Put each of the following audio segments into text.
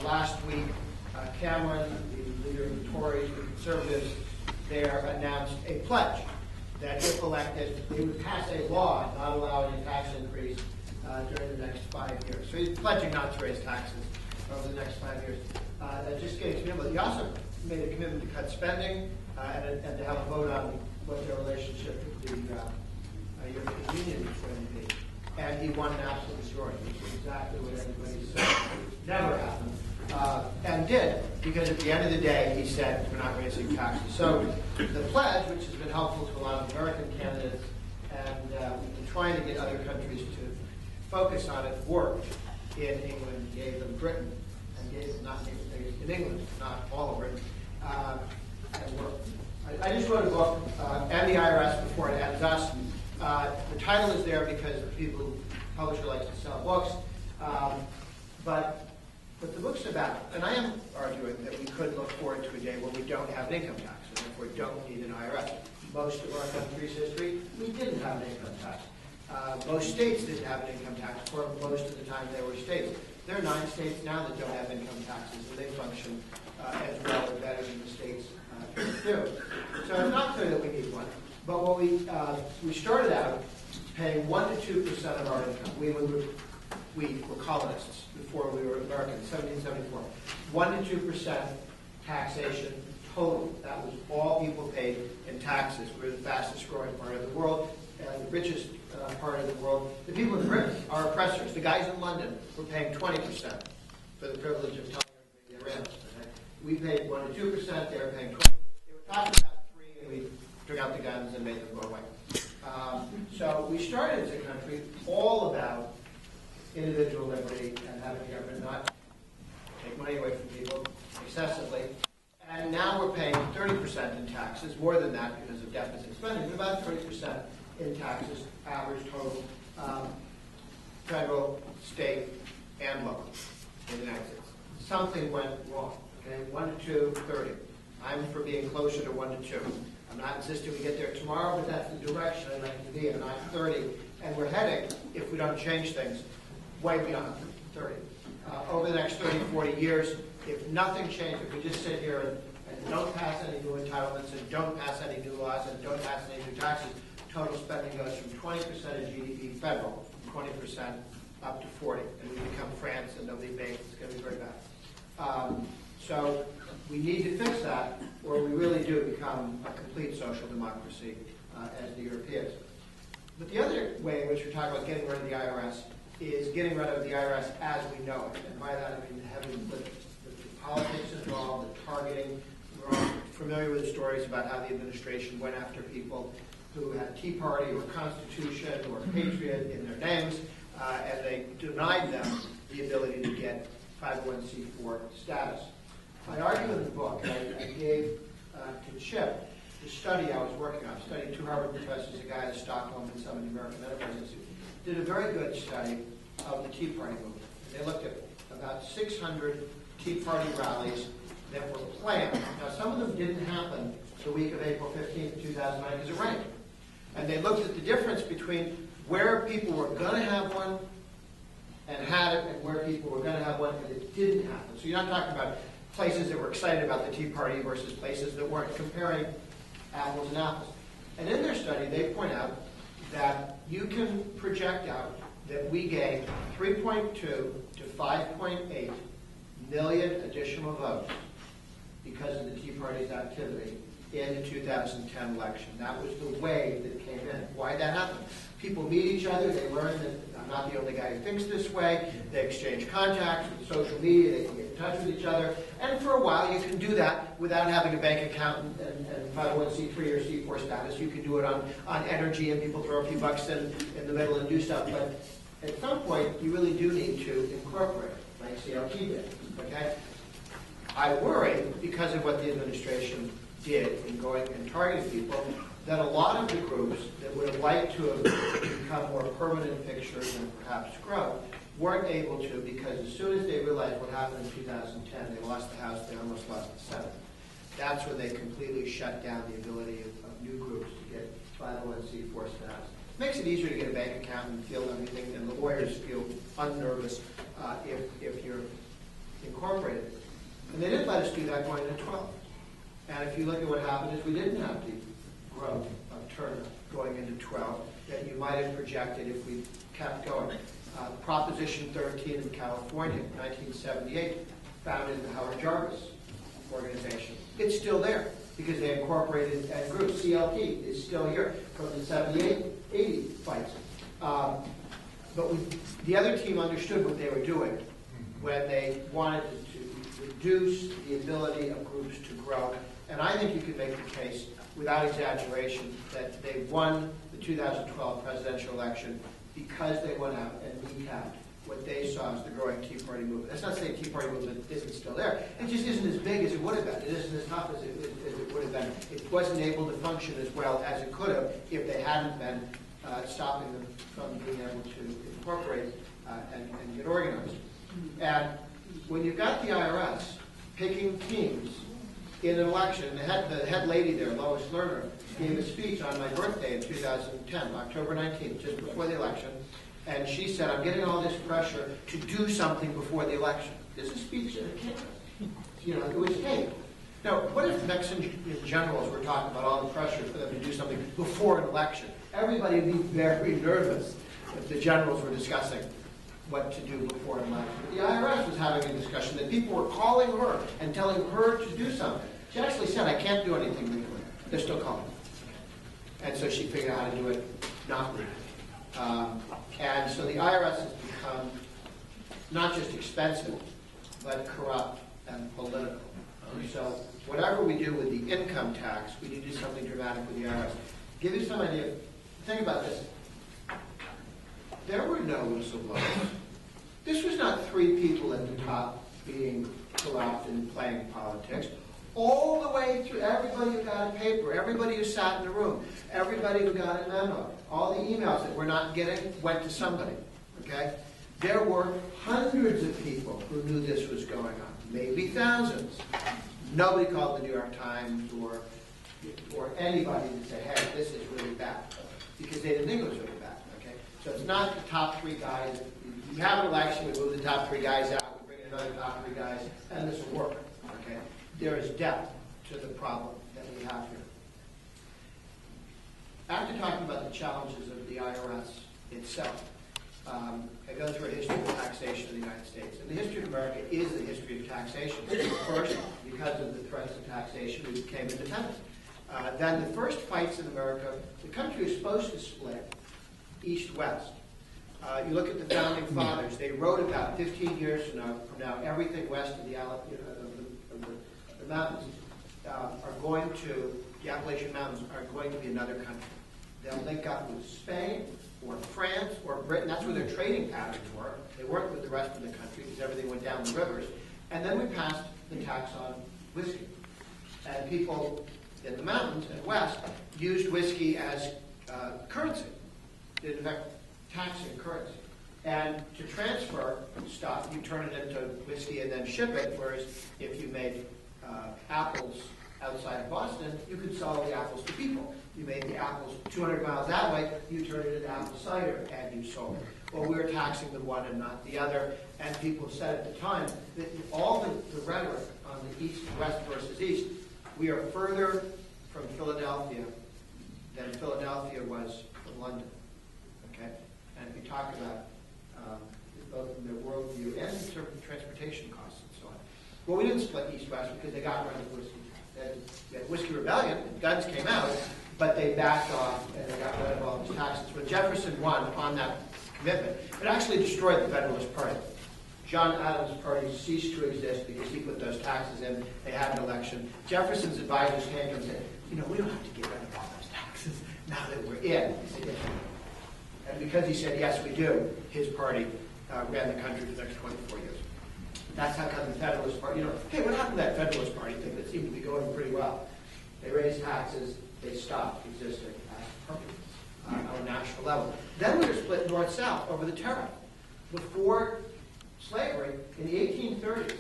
last week, Cameron, the leader of the Tories, the Conservatives, there announced a pledge that if elected, they would pass a law not allowing a tax increase during the next 5 years. So he's pledging not to raise taxes over the next 5 years. Just getting to him, he also made a commitment to cut spending and to have a vote on what their relationship with the European Union is going to be. And he won an absolute majority, which is exactly what everybody said never happened. And did, because at the end of the day, he said, we're not raising taxes. So the pledge, which has been helpful to a lot of American candidates, and we've been trying to get other countries to focus on it, worked in England, gave them Britain, and gave them, not in England, not all of Britain, and worked. I just wrote a book, and the IRS before it ends us. The title is there because the people who publisher likes to sell books. But what the book's about, and I am arguing that we could look forward to a day where we don't have an income tax, and therefore don't need an IRS. Most of our country's history, we didn't have an income tax. Most states didn't have an income tax for most of the time they were states. There are 9 states now that don't have income taxes, and they function as well or better than the states do. So it's not clear that we need one. But what we started out paying 1 to 2% of our income. We were colonists before we were Americans, 1774. 1 to 2% taxation total. That was all people paid in taxes. We were the fastest growing part of the world, the richest part of the world. The people in Britain, our oppressors, the guys in London, were paying 20% for the privilege of telling everybody they ran. Okay? We paid 1 to 2%. They were paying 20%. They were talking about 3%, and we took out the guns and made them go away. So we started as a country all about individual liberty and having the government not take money away from people excessively. And now we're paying 30% in taxes, more than that because of deficit spending, but about 30% in taxes, average total, federal, state, and local in the United States. Something went wrong. Okay, 1 to 2, 30. I'm for being closer to 1 to 2. I'm not insisting we get there tomorrow, but that's the direction I'd like to be in, not 30. And we're heading, if we don't change things, way beyond 30. Over the next 30, 40 years, if nothing changes, if we just sit here and don't pass any new entitlements and don't pass any new laws and don't pass any new taxes, total spending goes from 20% of GDP federal, 20% up to 40%. And we become France and nobody makes it. It's going to be very bad. So we need to fix that, or we really do become a complete social democracy as the Europeans. But the other way in which we're talking about getting rid of the IRS is getting rid of the IRS as we know it. And by that I mean having the politics involved, the targeting. We're all familiar with the stories about how the administration went after people who had Tea Party or Constitution or Patriot in their names, and they denied them the ability to get 501c4 status. I argue in the book, I gave to Chip the study I was working on. I studied 2 Harvard professors, a guy at Stockholm and some at the American Enterprise Institute, did a very good study of the Tea Party movement. They looked at about 600 Tea Party rallies that were planned. Now, some of them didn't happen the week of April 15th, 2009, because it rained. And they looked at the difference between where people were going to have one and had it, and where people were going to have one and it didn't happen. So you're not talking about places that were excited about the Tea Party versus places that weren't, comparing apples and apples. And in their study, they point out that you can project out that we gained 3.2 to 5.8 million additional votes because of the Tea Party's activity in the 2010 election. That was the way that came in. Why did that happen? People meet each other. They learn that I'm not the only guy who thinks this way. They exchange contacts with social media. They can get in touch with each other. And for a while, you can do that without having a bank account and 501c3 or C4 status. You can do it on energy, and people throw a few bucks in the middle and do stuff. But at some point, you really do need to incorporate, like CLT did. Okay? I worry, because of what the administration did in going and targeting people, that a lot of the groups that would have liked to have become more permanent fixtures and perhaps grow weren't able to, because as soon as they realized what happened in 2010, they lost the House, they almost lost the Senate. That's when they completely shut down the ability of new groups to get 501c4 status. It makes it easier to get a bank account and feel everything, and the lawyers feel unnervous if you're incorporated. And they didn't let us do that going into 12. And if you look at what happened is we didn't have the growth of turnout going into 12 that you might have projected if we kept going. Proposition 13 in California, 1978, founded the Howard Jarvis organization. It's still there because they incorporated and grew. CLT is still here from the 78, 80 fights. But the other team understood what they were doing when they wanted to reduce the ability of groups to grow. And I think you could make the case, without exaggeration, that they won the 2012 presidential election because they went out and recapped what they saw as the growing Tea Party movement. That's not saying Tea Party movement isn't still there. It just isn't as big as it would have been. It isn't as tough as it would have been. It wasn't able to function as well as it could have if they hadn't been stopping them from being able to incorporate and get organized. And when you've got the IRS picking teams in an election, the head lady there, Lois Lerner, gave a speech on my birthday in 2010, October 19th, just before the election, and she said, I'm getting all this pressure to do something before the election. This is a speech that it was taped. Now, what if Mexican generals were talking about all the pressure for them to do something before an election? Everybody would be very nervous if the generals were discussing what to do before an election. But the IRS was having a discussion that people were calling her and telling her to do something. She actually said, I can't do anything legally. They're still calling. And so she figured out how to do it not legally. And so the IRS has become not just expensive, but corrupt and political. So whatever we do with the income tax, we need to do something dramatic with the IRS. Give you some idea. Think about this. There were no whistleblowers. This was not three people at the top being corrupt and playing politics. All the way through, everybody who got a paper, everybody who sat in the room, everybody who got a memo, all the emails that we're not getting went to somebody, okay? There were hundreds of people who knew this was going on, maybe thousands. Nobody called the New York Times or anybody to say, hey, this is really bad, because they didn't think it was really bad, okay? So it's not the top three guys. You have an election, we move the top three guys out, we bring in another top three guys, and this will work, okay? There is depth to the problem that we have here. After talking about the challenges of the IRS itself, I go through a history of taxation in the United States. And the history of America is the history of taxation. First, because of the threats of taxation, we became independent. Then the first fights in America, the country was supposed to split east-west. You look at the founding fathers, they wrote about 15 years from now everything west of the mountains the Appalachian Mountains are going to be another country. They'll link up with Spain or France or Britain. That's where their trading patterns were. They weren't with the rest of the country because everything went down the rivers. And then we passed the tax on whiskey. And people in the mountains and west used whiskey as currency. In effect, taxing currency. And to transfer stuff, you turn it into whiskey and then ship it, whereas if you made apples outside of Boston, you could sell the apples to people. You made the apples 200 miles that way, you turned it into apple cider and you sold it. Well, we were taxing the one and not the other, and people said at the time that all the rhetoric on the east, west versus east, we are further from Philadelphia than Philadelphia was from London. Okay? And if you talk about both in their worldview and in terms of transportation costs and so on. Well, we didn't split east-west because they got rid of whiskey. They had Whiskey Rebellion, guns came out, but they backed off and they got rid of all these taxes. When Jefferson won on that commitment, it actually destroyed the Federalist Party. John Adams' party ceased to exist because he put those taxes in. They had an election. Jefferson's advisors came and said, we don't have to get rid of all those taxes now that we're in. He said, yes. And because he said, yes, we do, his party ran the country for the next 24 years. That's how come the Federalist Party, hey, what happened to that Federalist Party thing that seemed to be going pretty well? They raised taxes, they stopped existing as purposes on a national level. Then we were split north-south over the tariff. Before slavery, in the 1830s,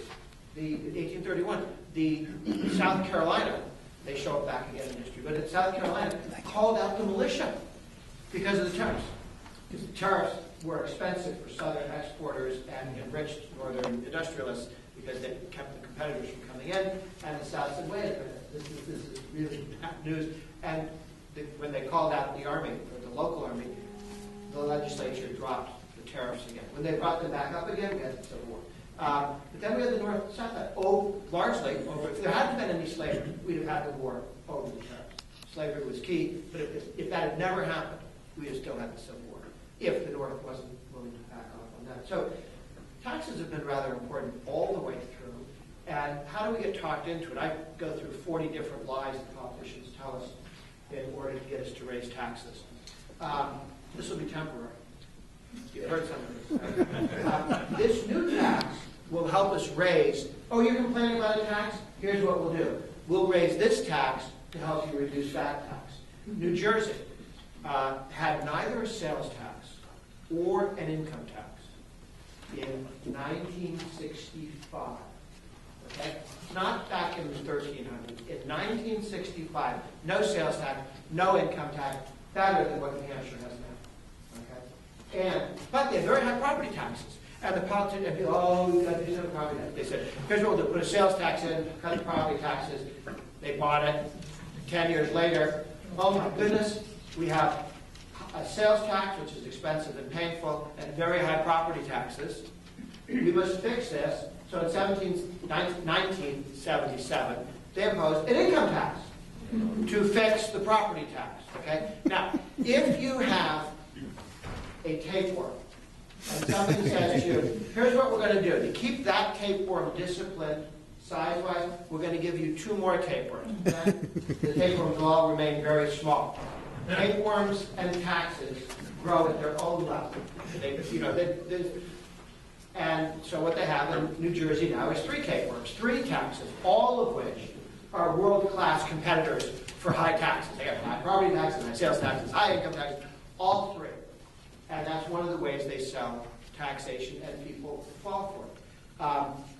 1831, the South Carolina, they show up back again in history, but in South Carolina, they called out the militia because of the tariffs. Because the tariffs were expensive for southern exporters and enriched northern industrialists because because it kept the competitors from coming in, and the South said, wait a minute, this is really bad news. And when they called out the Army, or the local Army, the legislature dropped the tariffs again. When they brought them back up again, we had the Civil War. But then we had the North and South side. Largely, if there hadn't been any slavery, we'd have had the war over the tariffs. Slavery was key, but if that had never happened, we'd have still had the Civil War, if the North wasn't willing to back off on that. So taxes have been rather important all the way through. And how do we get talked into it? I go through 40 different lies that politicians tell us in order to get us to raise taxes. This will be temporary. You've heard some of this. This new tax will help us raise, oh, you're complaining about a tax? Here's what we'll do. We'll raise this tax to help you reduce that tax. New Jersey had neither a sales tax or an income tax in 1965. Okay? Not back in the 1300s. In 1965, no sales tax, no income tax, better than what New Hampshire has now. Okay? But they have very high property taxes. And the politicians, oh, you got to do some property tax. They said, here's what we'll do, put a sales tax in, cut the property taxes. They bought it. 10 years later, oh my goodness, we have a sales tax, which is expensive and painful, and very high property taxes. We must fix this. So in 1977, they imposed an income tax to fix the property tax. Okay? Now, if you have a tapeworm, and somebody says to you, here's what we're going to do. To keep that tapeworm disciplined size-wise, we're going to give you 2 more tapeworms. Okay? The tapeworms will all remain very small. Tapeworms and taxes grow at their own level. And so what they have in New Jersey now is 3 tapeworms, 3 taxes, all of which are world-class competitors for high taxes. They have high property taxes, high sales taxes, high income taxes, all 3. And that's one of the ways they sell taxation, and people fall for it.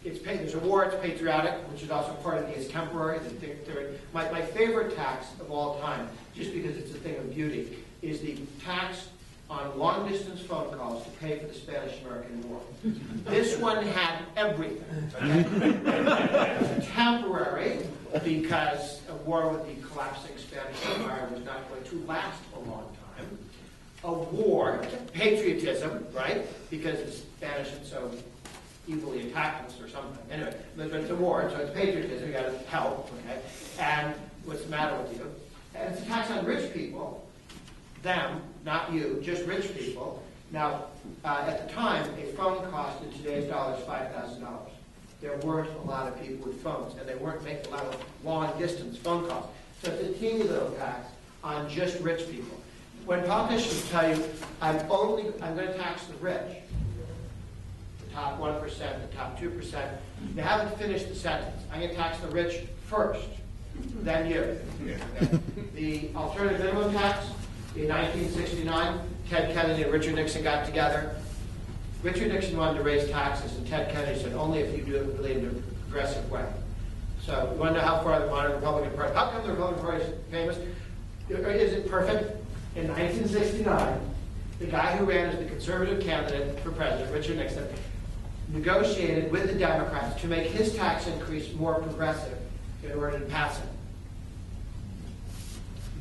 There's a war, it's patriotic, which is also part of the is temporary. My favorite tax of all time, just because it's a thing of beauty, is the tax on long-distance phone calls to pay for the Spanish-American War. This one had everything. Okay? Temporary, because a war with the collapsing Spanish Empire was not going to last a long time. A war, patriotism, right? Because the Spanish had so evilly attacked us or something. Anyway, but it's a war, so it's patriotism, you gotta help, okay? And what's the matter with you? And it's a tax on rich people, them, not you, just rich people. Now, at the time, a phone cost in today's dollars $5,000. There weren't a lot of people with phones, and they weren't making a lot of long-distance phone calls. So it's a teeny little tax on just rich people. When politicians tell you, I'm going to tax the rich, the top 1%, the top 2%, they haven't finished the sentence. I'm going to tax the rich first, then you. Okay? The alternative minimum tax in 1969, Ted Kennedy and Richard Nixon got together. Richard Nixon wanted to raise taxes, and Ted Kennedy said, only if you do it really in a progressive way. So you want to know how far the modern Republican Party, how come the Republican Party is famous? Is it perfect? In 1969, the guy who ran as the conservative candidate for president, Richard Nixon, negotiated with the Democrats to make his tax increase more progressive in order to pass it.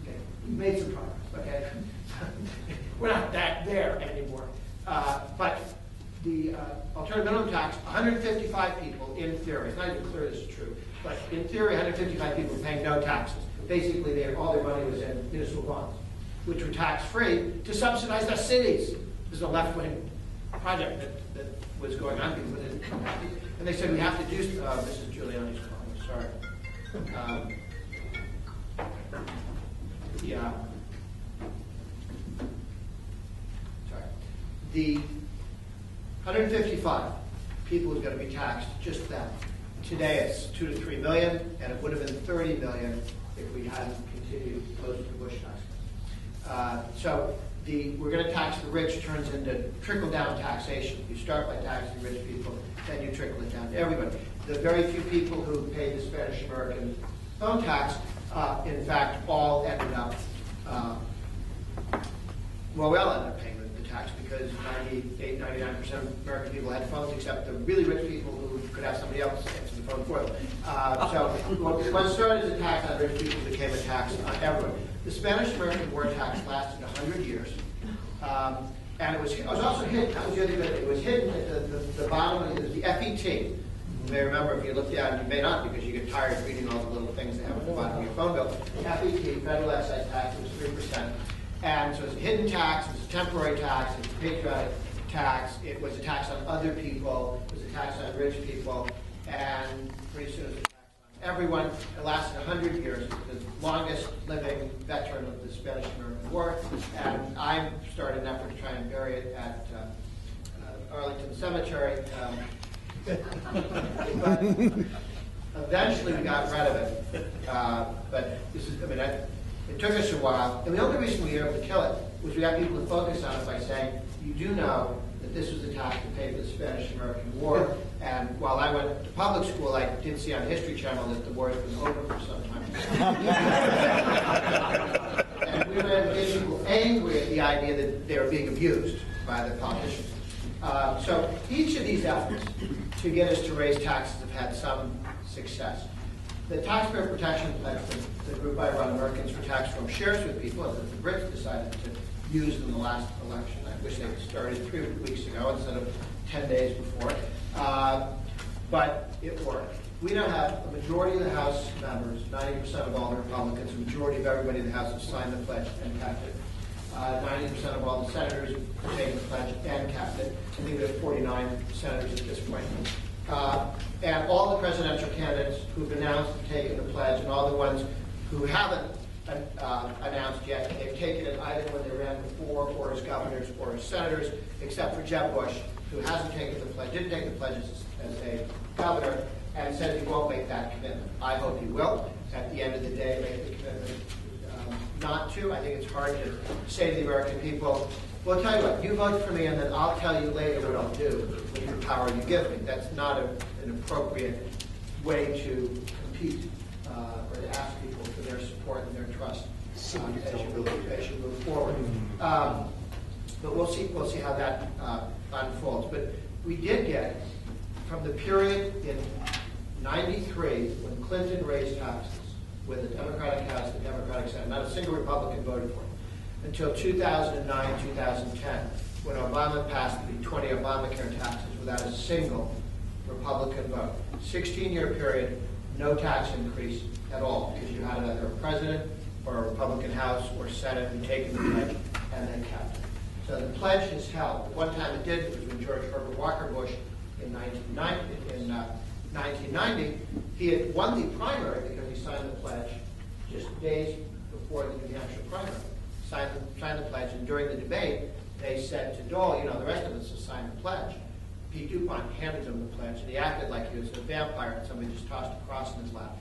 Okay, we made some progress, okay? We're not there anymore. But the alternative minimum tax, 155 people, in theory, it's not even clear this is true, but in theory, 155 people were paying no taxes. Basically, all their money was in municipal bonds, which were tax-free to subsidize the cities. This is a left-wing project that was going on. People didn't come happy. And they said, we have to do, this is Giuliani's calling, sorry. The 155 people who's going to be taxed, just them. Today it's 2 to 3 million, and it would have been 30 million if we hadn't continued close to the Bush tax. So we're going to tax the rich turns into trickle-down taxation. You start by taxing rich people, then you trickle it down to everybody. The very few people who paid the Spanish-American phone tax, in fact, all ended up, we all ended up paying the tax. tax because 98, 99% of American people had phones, except the really rich people who could have somebody else answer the phone for them. So what started as a tax on rich people became a tax on everyone. The Spanish-American War tax lasted 100 years. And it was also hidden. That was the other good thing. It was hidden at the bottom of the FET. You may remember if you looked at it, you may not because you get tired of reading all the little things they have at the bottom of your phone bill. FET, federal excise tax, it was 3%. And so it was a hidden tax, it was a temporary tax, it was a patriotic tax, it was a tax on other people, it was a tax on rich people, and pretty soon it was a tax on everyone. It lasted 100 years, the longest living veteran of the Spanish-American War, and I started an effort to try and bury it at Arlington Cemetery. But eventually we got rid of it. But this is, I mean, it took us a while. And the only reason we were able to kill it was we got people to focus on it by saying, you do know that this was the tax to pay for the Spanish-American War. And while I went to public school, I did see on the History Channel that the war has been over for some time. And we were able to get people angry at the idea that they were being abused by the politicians. So each of these efforts to get us to raise taxes have had some success. The Taxpayer Protection Pledge, the group I run, Americans for Tax Reform, shares with people, and the Brits decided to use in the last election. I wish they had started 3 weeks ago instead of 10 days before. But it worked. We now have a majority of the House members, 90% of all the Republicans, a majority of everybody in the House has signed the pledge and kept it. 90% of all the senators have taken the pledge and kept it. I think there's 49 senators at this point. And all the presidential candidates who've announced have taken the pledge, and all the ones who haven't announced yet, they've taken it either when they ran before, or as governors, or as senators, except for Jeb Bush, who hasn't taken the pledge, didn't take the pledge as a governor, and says he won't make that commitment. I hope he will, at the end of the day, make the commitment not to. I think it's hard to say to the American people, well, I'll tell you what, you vote for me and then I'll tell you later what I'll do with your power you give me. That's not an appropriate way to compete or to ask people for their support and their trust as you move forward. But we'll see how that unfolds. But we did get, from the period in '93 when Clinton raised taxes with the Democratic House, the Democratic Senate, not a single Republican voted for it, until 2009, 2010, when Obama passed the 20 Obamacare taxes without a single Republican vote. 16-year period, no tax increase at all, because you had either a president or a Republican House or Senate who taken the pledge, and they kept it. So the pledge has held. The one time it did was when George Herbert Walker Bush in 1990, he had won the primary because he signed the pledge just days before the New Hampshire primary. Signed the pledge, and during the debate, they said to Dole, the rest of us will sign the pledge. Pete DuPont handed him the pledge, and he acted like he was a vampire and somebody just tossed a cross in his lap.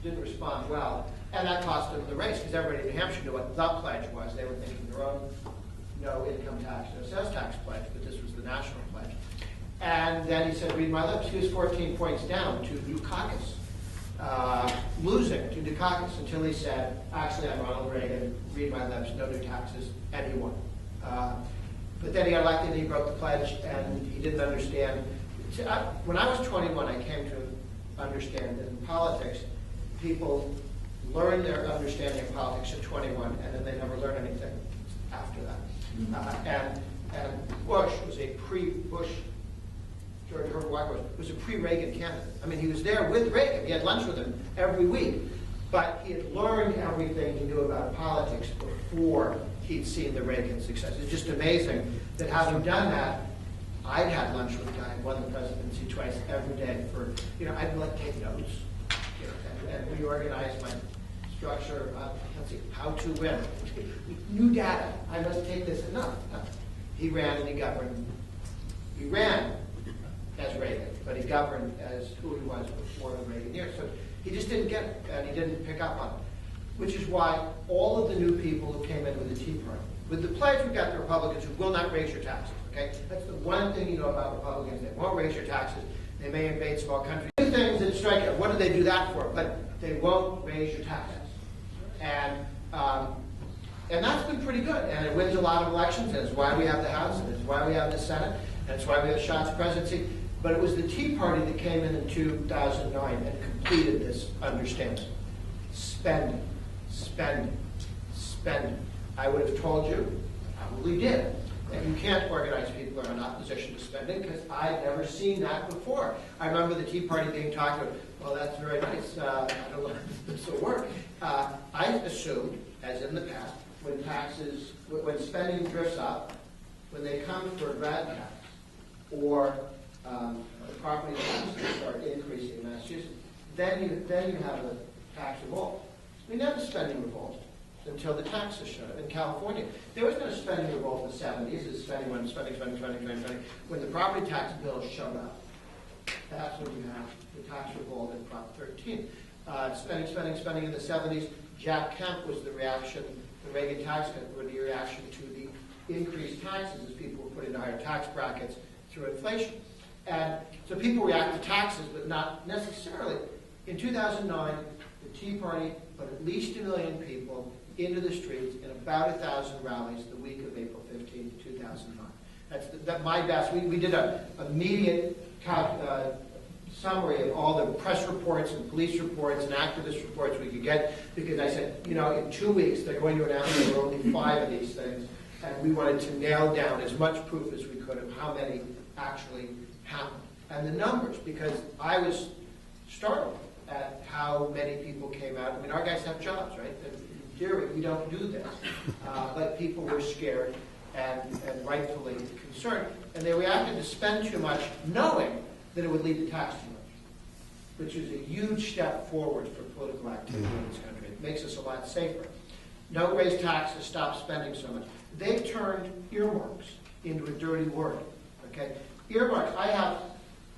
Didn't respond well, and that cost him the race, because everybody in New Hampshire knew what the pledge was. They were thinking their own no income tax, no sales tax pledge, but this was the national pledge. And then he said, read my lips. He was 14 points down to Dukakis, losing to Dukakis, until he said, actually, I'm Ronald Reagan, read my lips, no new taxes, and he won. But then he got elected and he broke the pledge, and he didn't understand. When I was 21, I came to understand that in politics, people learn their understanding of politics at 21, and then they never learn anything after that. And Bush was a pre-Bush, George Herbert Walker Bush was a pre-Reagan candidate. I mean, he was there with Reagan. He had lunch with him every week. But he had learned everything he knew about politics before he'd seen the Reagan success. It's just amazing that having done that, I'd had lunch with a guy who won the presidency twice every day for, I'd like take notes, and reorganize my structure, how to win. New data, I must take this. No. He ran and he governed. He ran as Reagan, but he governed as who he was before the Reagan years. So he just didn't get it, and he didn't pick up on it. Which is why all of the new people who came in with the Tea Party, with the pledge, we've got the Republicans who will not raise your taxes. Okay, that's the one thing you know about Republicans. They won't raise your taxes. They may invade small countries. Two things that strike you. What do they do that for? But they won't raise your taxes. And And that's been pretty good, and it wins a lot of elections, and it's why we have the House, and it's why we have the Senate, and it's why we have Scott's presidency. But it was the Tea Party that came in 2009 and completed this understanding. Spending, spending, spending. I would have told you, I probably did, that you can't organize people who are in opposition to spending, because I've never seen that before. I remember the Tea Party being talked about, well, that's very nice, I don't know if this will work. I assumed, as in the past, when spending drifts up, when they come for a grad tax, or the property taxes start increasing in Massachusetts, then you have a tax revolt. We never spending revolt until the taxes showed up. In California, there was no spending revolt in the 70s. It's spending. When the property tax bill showed up, that's when you have the tax revolt in Prop 13. Spending in the 70s. Jack Kemp was the reaction. The Reagan tax cut was the reaction to the increased taxes as people were put into higher tax brackets through inflation. And so people react to taxes, but not necessarily. In 2009, the Tea Party put at least 1 million people into the streets in about 1,000 rallies the week of April 15, 2009. That's my best. We did an immediate summary of all the press reports and police reports and activist reports we could get, because I said, in 2 weeks they're going to announce there were only 5 of these things, and we wanted to nail down as much proof as we could of how many actually happened. And the numbers, because I was startled at how many people came out. I mean, our guys have jobs, right? In theory, we don't do this. But people were scared and rightfully concerned. And they reacted to spend too much, knowing that it would lead to tax too much, which is a huge step forward for political activity in this country. It makes us a lot safer. Don't raise taxes, stop spending so much. They've turned earmarks into a dirty word. Okay? Earmarks. I have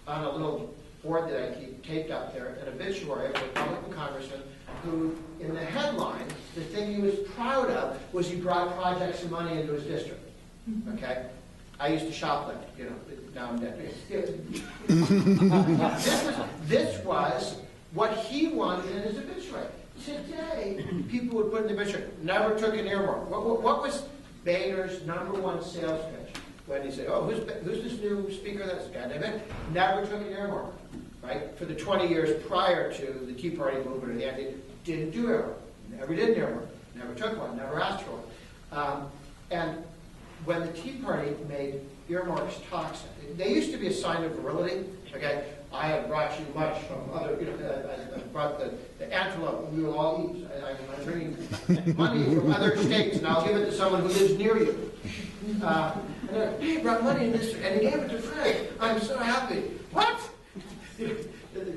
on a little board that I keep taped up there an obituary of a Republican congressman who, in the headline, the thing he was proud of was he brought projects and money into his district. Okay? I used to shoplift, now I'm dead. This was what he wanted in his obituary. Today, people would put in the obituary, never took an earmark. What was Boehner's #1 sales pitch? When he said, oh, who's this new speaker? That's a guy named it. Never took an earmark, right? For the 20 years prior to the Tea Party movement or the anti, didn't do earmark. Never did an earmark. Never took one. Never asked for one. And when the Tea Party made earmarks toxic, they used to be a sign of virility. Okay, I have brought you much from other, I brought the antelope we will all eat. I'm bringing money from other states, and I'll give it to someone who lives near you. And he brought money in this, and he gave it to Fred. I'm so happy. What?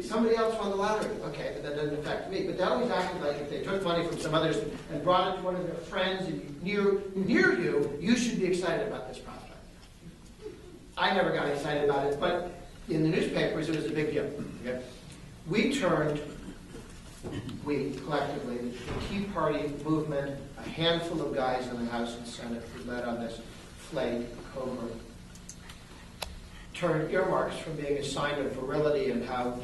Somebody else won the lottery. Okay, but that doesn't affect me. But they always acted like if they took money from some others and brought it to one of their friends and near you, you should be excited about this prospect. I never got excited about it, but in the newspapers it was a big deal. Okay? We collectively, the Tea Party movement, a handful of guys in the House and Senate who led on this flag covert, turned earmarks from being a sign of virility and how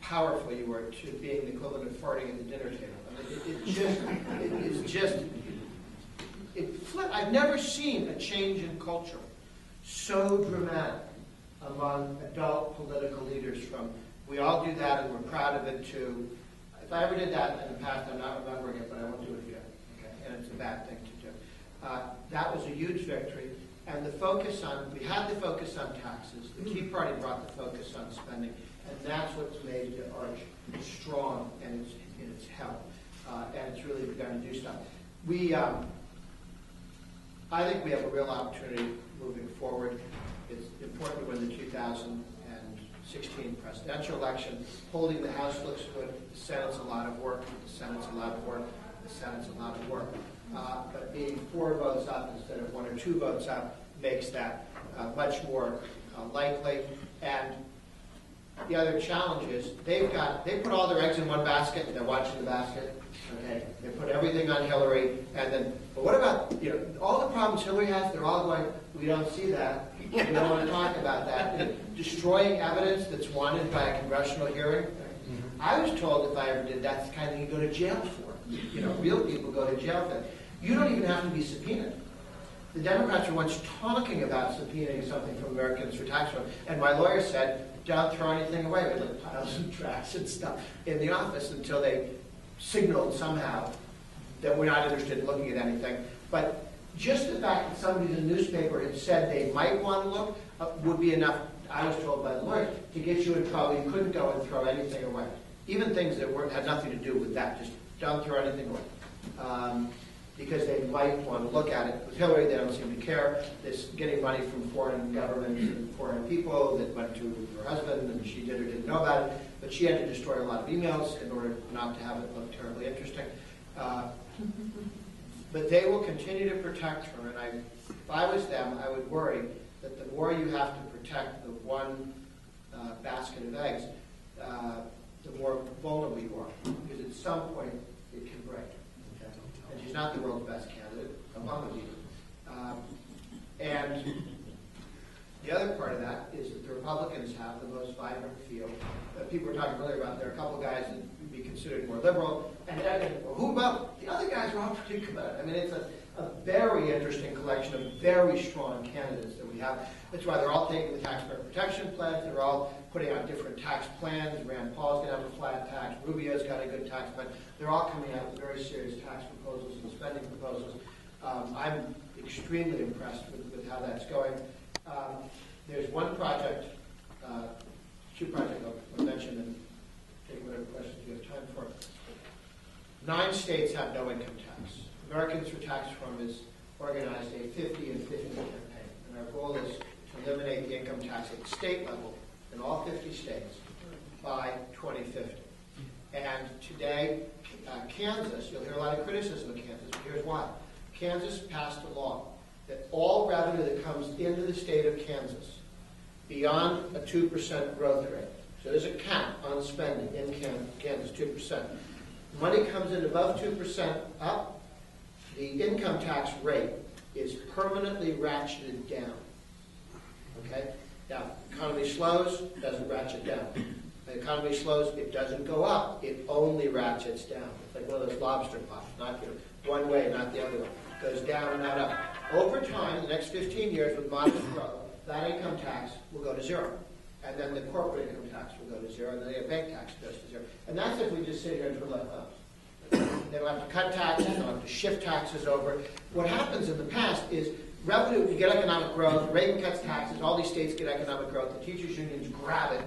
powerful you were to being the equivalent of farting at the dinner table. I mean, I've never seen a change in culture so dramatic among adult political leaders from, we all do that and we're proud of it, to, if I ever did that in the past, I'm not remembering it, but I won't do it again. Okay? And it's a bad thing to do. That was a huge victory. And we had the focus on taxes. The Tea Party brought the focus on spending. And that's what's made the arch strong in its health. And it's really begun to do stuff. I think we have a real opportunity moving forward. It's important to win the 2016 presidential election. Holding the House looks good. The Senate's a lot of work. But being 4 votes up instead of 1 or 2 votes up makes that much more likely. And the other challenge is they put all their eggs in one basket and they're watching the basket. Okay, they put everything on Hillary, and then, but what about all the problems Hillary has? They're all going, we don't see that. We don't want to talk about that. And destroying evidence that's wanted by a congressional hearing. I was told if I ever did that, it's the kind of thing you go to jail for. Real people go to jail for that. You don't even have to be subpoenaed. The Democrats were once talking about subpoenaing something from Americans for Tax Reform, and my lawyer said, don't throw anything away. We had like piles of tracks and stuff in the office until they signaled somehow that we're not interested in looking at anything. But just the fact that somebody in the newspaper had said they might want to look would be enough, I was told by the lawyer, to get you in trouble. You couldn't go and throw anything away. Even things that had nothing to do with that. Just don't throw anything away. Because they might want to look at it. With Hillary, they don't seem to care. This getting money from foreign governments and foreign people that went to her husband, and she did or didn't know about it. But she had to destroy a lot of emails in order not to have it look terribly interesting. But they will continue to protect her, and if I was them, I would worry that the more you have to protect the one basket of eggs, the more vulnerable you are. Because at some point, it can break. Okay? And she's not the world's best candidate. Obama's even. And the other part of that is that the Republicans have the most vibrant field. People were talking earlier about there are a couple guys that would be considered more liberal, and well, who about the other guys are all pretty good. I mean, it's a very interesting collection of very strong candidates that we have. That's why they're all taking the taxpayer protection pledge. They're all putting out different tax plans. Rand Paul's going to have a flat tax. Rubio's got a good tax plan. They're all coming out with very serious tax proposals and spending proposals. I'm extremely impressed with how that's going. There's one project, two projects I'll mention and take whatever questions you have time for. 9 states have no income tax. Americans for Tax Reform has organized a 50 and 50 campaign, and our goal is to eliminate the income tax at the state level in all 50 states by 2050. And today, Kansas, you'll hear a lot of criticism of Kansas, but here's why. Kansas passed a law that all revenue that comes into the state of Kansas beyond a 2% growth rate, so there's a cap on spending in Kansas, 2%. Money comes in above 2% up, the income tax rate is permanently ratcheted down. Okay? Now, the economy slows, doesn't ratchet down. The economy slows, it doesn't go up, it only ratchets down. It's like one of those lobster pots, not one way, not the other way. It goes down and not up. Over time, the next 15 years with modest growth, that income tax will go to 0. And then the corporate income tax will go to 0, and then the bank tax goes to 0. And that's if we just sit here and twiddle our thumbs. They don't have to cut taxes, they don't have to shift taxes over. What happens in the past is revenue, you get economic growth, Reagan cuts taxes, all these states get economic growth, the teachers' unions grab it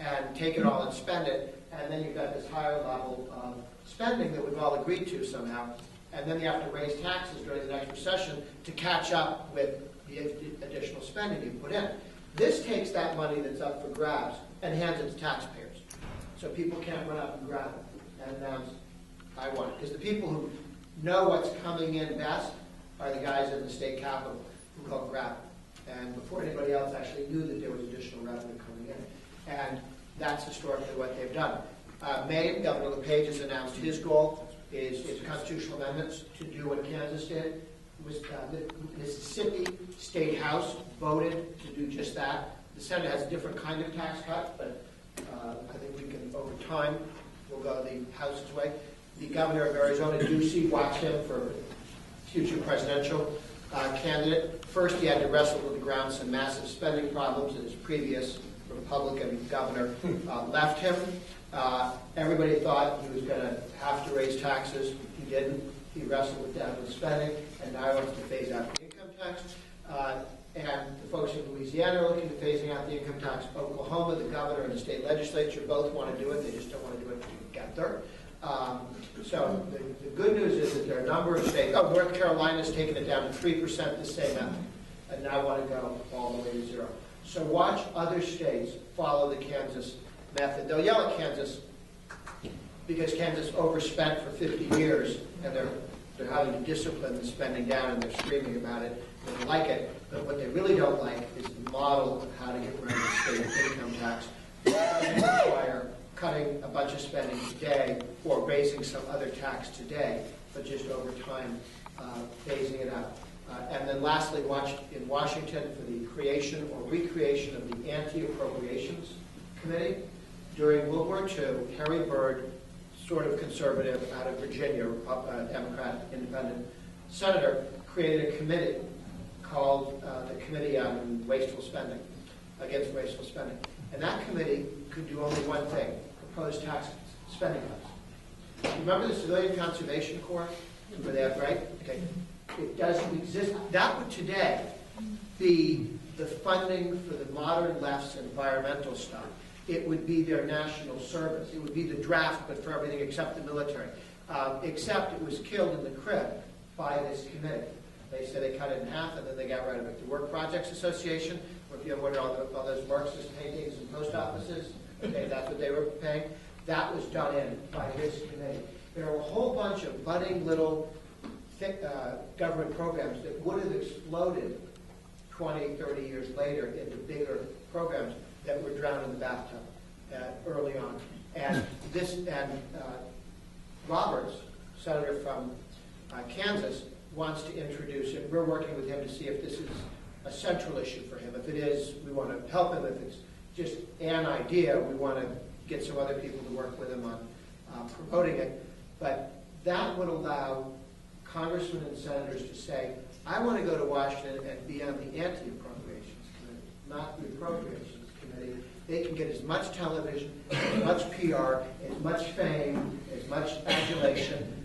and take it all and spend it, and then you've got this higher level of spending that we've all agreed to somehow, and then you have to raise taxes during the next recession to catch up with the additional spending you put in. This takes that money that's up for grabs and hands it to taxpayers. So people can't run up and grab it and announce, I want it. Because the people who know what's coming in best are the guys in the state capitol who go grab it. And before anybody else actually knew that there was additional revenue coming in. And that's historically what they've done. Maine, Governor LePage has announced his goal is constitutional amendments to do what Kansas did. The Mississippi State House voted to do just that. The Senate has a different kind of tax cut, but I think we can, over time, we'll go the House's way. The governor of Arizona, Ducey, watched him for future presidential candidate. First, he had to wrestle with the ground some massive spending problems that his previous Republican governor left him. Everybody thought he was going to have to raise taxes. He didn't. He wrestled with that with spending, and now he wants to phase out the income tax. And the folks in Louisiana are looking at phasing out the income tax. Oklahoma, the governor and the state legislature both want to do it. They just don't want to do it together. So the good news is that there are a number of states. Oh, North Carolina's taken it down to 3% this same method, and now want to go all the way to 0. So watch other states follow the Kansas method. They'll yell at Kansas because Kansas overspent for 50 years, and they're having to discipline the spending down, and they're screaming about it. They don't like it, but what they really don't like is the model of how to get rid of the state income tax. It doesn't require cutting a bunch of spending today or raising some other tax today, but just over time phasing it out. And then lastly, watch in Washington for the creation or recreation of the Anti-Appropriations Committee. During World War II, Harry Byrd, sort of conservative out of Virginia, Democrat, independent, senator created a committee called the Committee on Wasteful Spending, against wasteful spending. And that committee could do only one thing, propose tax spending cuts. Remember the Civilian Conservation Corps, where they have, right? Okay. It doesn't exist. That would today be the funding for the modern left's environmental stuff. It would be their national service. It would be the draft, but for everything except the military. Except it was killed in the crib by this committee. They said they cut it in half, and then they got rid of it. The Work Projects Association, where if you wonder all those Marxist paintings in post offices, okay, that's what they were paying. That was done in by this committee. There were a whole bunch of budding little government programs that would have exploded 20, 30 years later into bigger programs that were drowned in the bathtub early on. And Roberts, senator from Kansas, wants to introduce it. We're working with him to see if this is a central issue for him. If it is, we want to help him. If it's just an idea, we want to get some other people to work with him on promoting it. But that would allow congressmen and senators to say, I want to go to Washington and be on the anti-appropriations committee, not the appropriations committee. They can get as much television, as much PR, as much fame, as much adulation,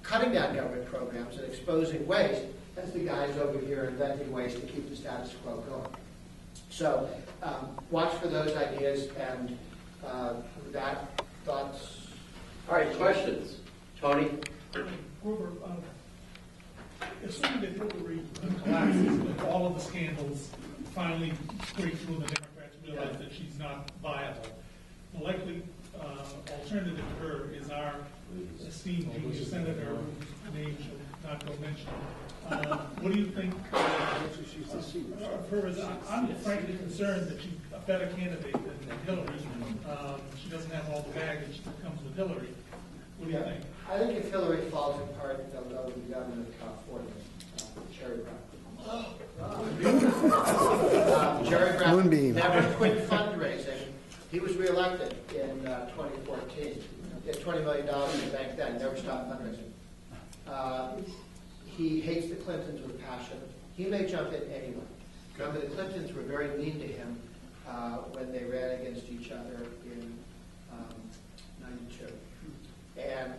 cutting down government programs and exposing waste as the guys over here inventing ways to keep the status quo going. So watch for those ideas, and with that, thoughts? All right, questions? Tony? Grover, assuming that Hillary collapses, that all of the scandals finally break through and the Democrats realize that she's not viable, the likely alternative to her is our esteemed junior senator, whose name shall not go mentioned. What do you think of her? I'm frankly concerned that she's a better candidate than Hillary. She doesn't have all the baggage that comes with Hillary. What do you think? I think if Hillary falls apart, they'll go to the governor of California, Jerry Brown. Jerry Brown never quit fundraising. He was reelected in 2014. He had $20 million in the bank then, never stopped fundraising. He hates the Clintons with passion. He may jump in anyway. Remember, the Clintons were very mean to him when they ran against each other in 92. And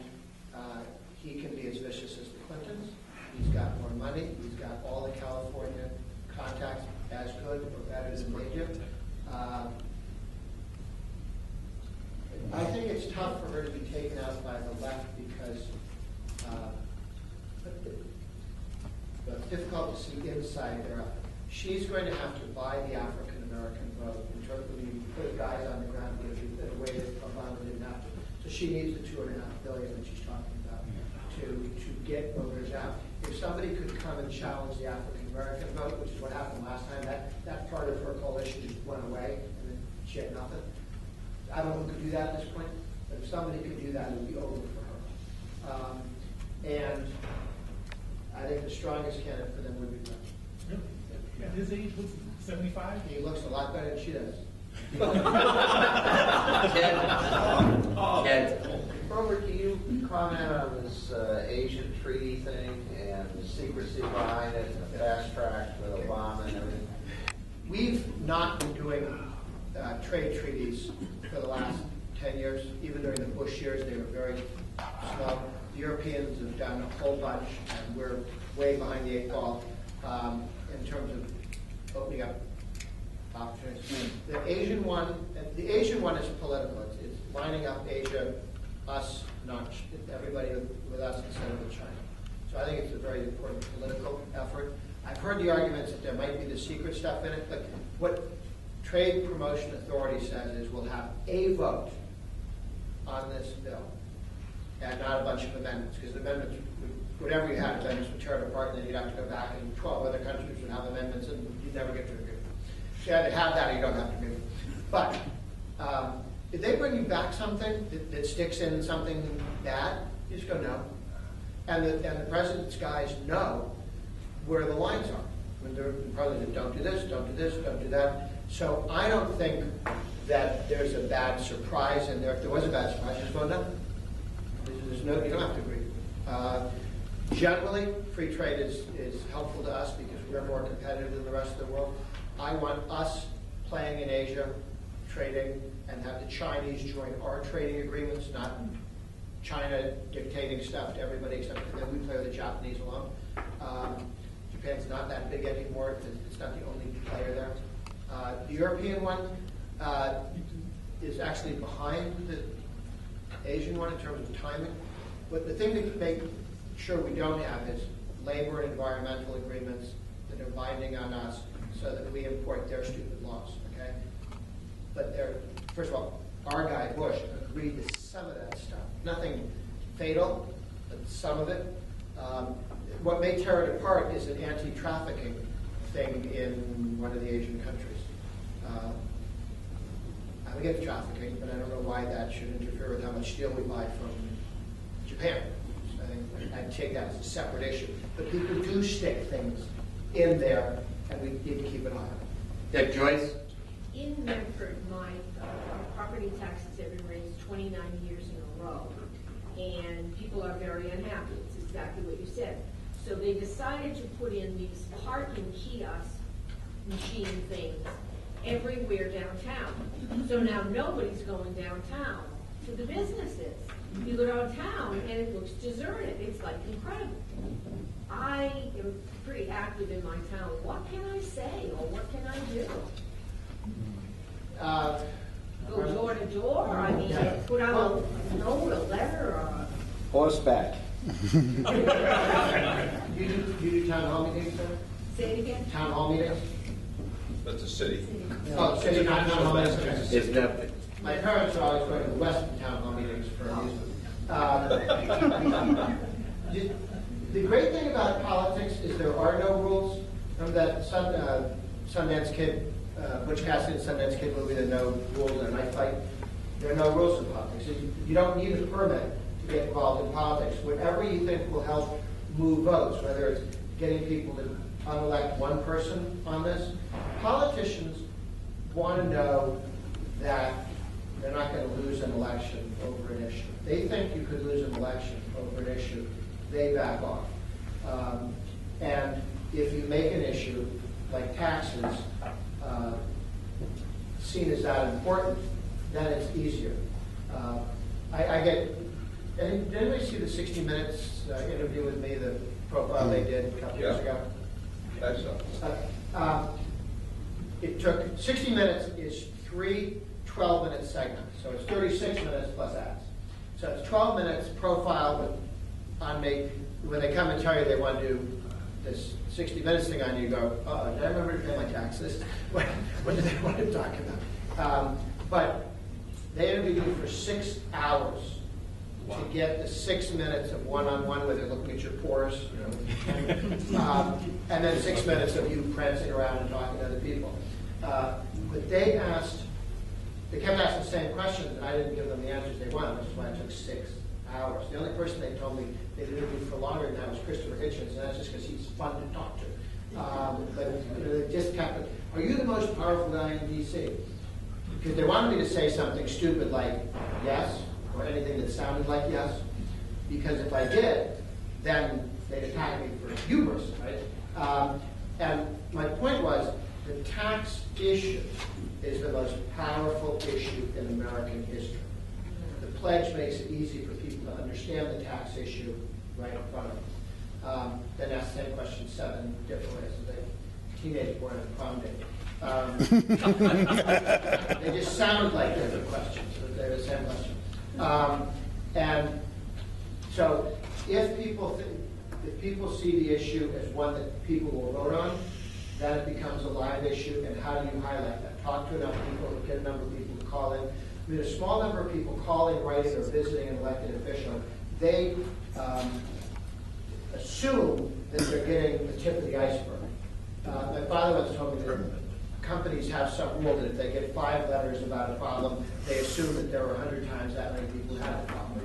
he can be as vicious as the Clintons. He's got more money. He's got all the California contacts, as good or better than they do. I think it's tough for her to be taken out by the left because it's difficult to see inside their effort. She's going to have to buy the African American vote in terms of when you put guys on the ground in a way that Obama didn't have to. So she needs the $2.5 billion that she's talking about to get voters out. If somebody could come and challenge the African American vote, which is what happened last time, that part of her coalition just went away and then she had nothing. I don't know who could do that at this point, but if somebody could do that, it would be over for her. And I think the strongest candidate for them would be Trump. Really? At his age, what's 75? He looks a lot better than she does. Ken? Robert, can you comment on this Asian treaty thing and the secrecy behind it and the fast track with Obama and everything? We've not been doing trade treaties for the last 10 years. Even during the Bush years, they were very slow. The Europeans have done a whole bunch, and we're way behind the 8 ball in terms of opening up opportunities. The Asian one is political. It's lining up Asia, us, not everybody with us instead of with China. So I think it's a very important political effort. I've heard the arguments that there might be the secret stuff in it, but what Trade Promotion Authority says is we'll have a vote on this bill and not a bunch of amendments, because the amendments, whatever you had, amendments would tear it apart, and then you'd have to go back, and 12 other countries would have amendments, and you'd never get to agree. So you either have that or you don't have to agree. But if they bring you back something that sticks in something bad, you just go no. And the president's guys know where the lines are. When the president, don't do this, don't do this, don't do that. So I don't think that there's a bad surprise in there. If there was a bad surprise, just vote no. There's no, you don't have to agree. Generally, free trade is helpful to us because we're more competitive than the rest of the world. I want us playing in Asia, trading, and have the Chinese join our trading agreements, not China dictating stuff to everybody except for them. We play with the Japanese alone. Japan's not that big anymore. It's not the only player there. The European one is actually behind the Asian one in terms of timing. But the thing to make sure we don't have is labor and environmental agreements that are binding on us so that we import their stupid laws, okay? But first of all, our guy, Bush, agreed to some of that stuff. Nothing fatal, but some of it. What may tear it apart is an anti-trafficking thing in one of the Asian countries. I'm against trafficking, but I don't know why that should interfere with how much steel we buy from Japan. So I think I'd take that as a separate issue. But people do stick things in there, and we need to keep an eye on it. Yeah, Joyce? In Medford, my property taxes have been raised 29 years in a row, and people are very unhappy. It's exactly what you said. So they decided to put in these parking kiosk machine things everywhere downtown. So now nobody's going downtown to the businesses. You go downtown and it looks deserted. It's like incredible. I am pretty active in my town. What can I say or what can I do? Go door to door? I mean, put out a note, a letter, or... Horseback. You do town hall meetings, sir? Say it again? Town hall meetings? That's a city. Oh, city, not town hall meetings. It's nothing. My parents are always going to the Western town hall meetings for amusement. The great thing about politics is there are no rules. Remember that Sundance Kid, Butch Cassidy and Sundance Kid movie, there are no rules in a knife fight? There are no rules in politics. You don't need a permit to get involved in politics. Whatever you think will help move votes, whether it's getting people to unelect one person on this, politicians want to know that they're not going to lose an election over an issue. They think you could lose an election over an issue, they back off. And if you make an issue like taxes seen as that important, then it's easier. I get, did anybody see the 60 Minutes interview with me, the profile they did a couple years ago? That's all. It took, 60 Minutes is 3 12-minute segments, so it's 36 minutes plus ads. So it's 12 minutes profile on me. When they come and tell you they want to do this 60 Minutes thing on you, go, did I remember to pay my taxes? What did they want to talk about? But they interviewed you for 6 hours to get the 6 minutes of one-on-one where they're looking at your pores, and then 6 minutes of you prancing around and talking to other people. But they kept asking the same questions, and I didn't give them the answers they wanted, which is why it took 6 hours. The only person they told me they interviewed for longer than that was Christopher Hitchens, and that's just because he's fun to talk to. But they just kept it. Are you the most powerful guy in D.C.? Because they wanted me to say something stupid like yes, or anything that sounded like yes, because if I did, then they'd attack me for hubris, right? And my point was, the tax issue is the most powerful issue in American history. The pledge makes it easy for people to understand the tax issue right in front of them. Then ask the same question 7 different ways. As a teenage boy on a prom day. They just sound like different questions, but they're the same question. And so if people see the issue as one that people will vote on, then it becomes a live issue, and how do you highlight that? Talk to enough people, get a number of people to call in. I mean, a small number of people calling, writing, or visiting an elected official, they assume that they're getting the tip of the iceberg. My father once told me that companies have some rule that if they get 5 letters about a problem, they assume that there are 100 times that many people who have the problem.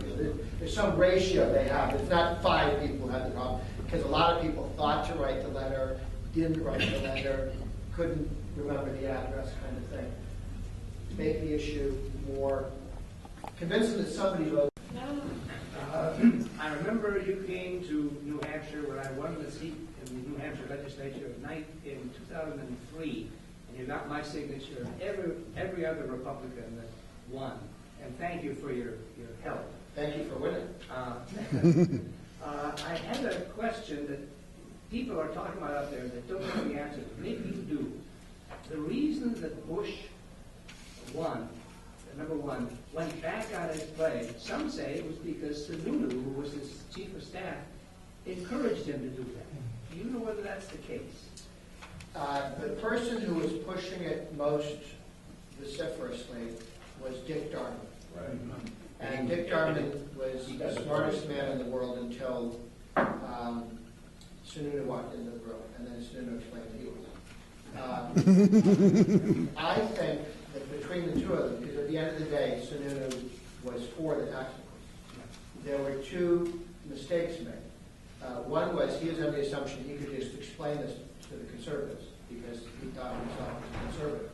There's some ratio they have. It's not 5 people who have the problem, because a lot of people thought to write the letter, didn't write the letter, couldn't remember the address, kind of thing. Make the issue more convincing that somebody voted. I remember you came to New Hampshire Hampshire when I won the seat in the New Hampshire legislature in 2003, and you got my signature, every other Republican that won. And thank you for your help. Thank you for winning. I had a question that people are talking about out there that don't know the answer. Maybe you do. The reason that Bush won, number one, went back on his play, some say it was because Sununu, who was his chief of staff, encouraged him to do that. Do you know whether that's the case? The person who was pushing it most vociferously was Dick Darman. Right. And Dick Darman was the smartest man in the world until Sununu walked into the room, and then Sununu explained he was. I think that between the two of them, because at the end of the day, Sununu was for the tax increase, there were two mistakes made. One was he was under the assumption he could just explain this to the conservatives because he thought himself was a conservative.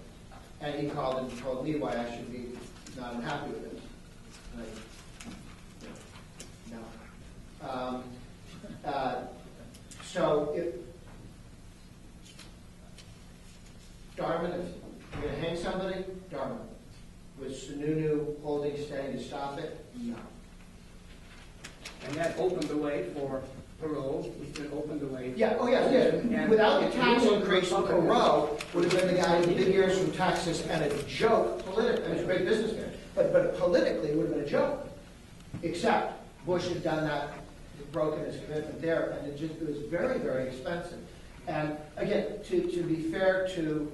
And he called and told me why I should be not unhappy with it. No. So if Darman, if you're going to hang somebody, Darman. Was Sununu holding steady to stop it? No. And that opened the way for parole, which then opened the way. Yeah, oh yes, yes. Without the tax increase, Thoreau would have been the guy with the big ears from Texas and a joke politically. He was a great businessman. But politically, it would have been a joke. Except Bush had done that, had broken his commitment there, and it was very, very expensive. And again, to be fair to